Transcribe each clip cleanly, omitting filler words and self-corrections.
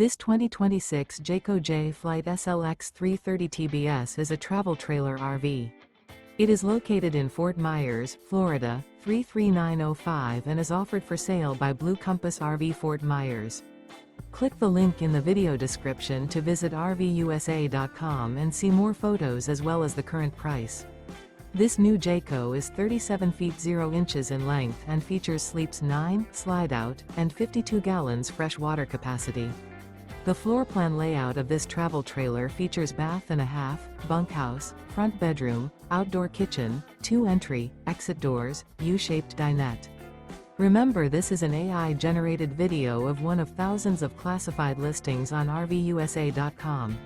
This 2026 Jayco Jay Flight SLX 330 TBS is a travel trailer RV. It is located in Fort Myers, Florida, 33905 and is offered for sale by Blue Compass RV Fort Myers. Click the link in the video description to visit RVUSA.com and see more photos as well as the current price. This new Jayco is 37 feet 0 inches in length and features sleeps 9, Slideout, and 52 gallons fresh water capacity. The floor plan layout of this travel trailer features bath and a half, bunkhouse, front bedroom, outdoor kitchen, 2 entry, exit doors, U-shaped dinette. Remember, this is an AI-generated video of one of thousands of classified listings on RVUSA.com.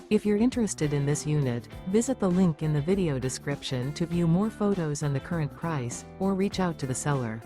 If you're interested in this unit, visit the link in the video description to view more photos and the current price, or reach out to the seller.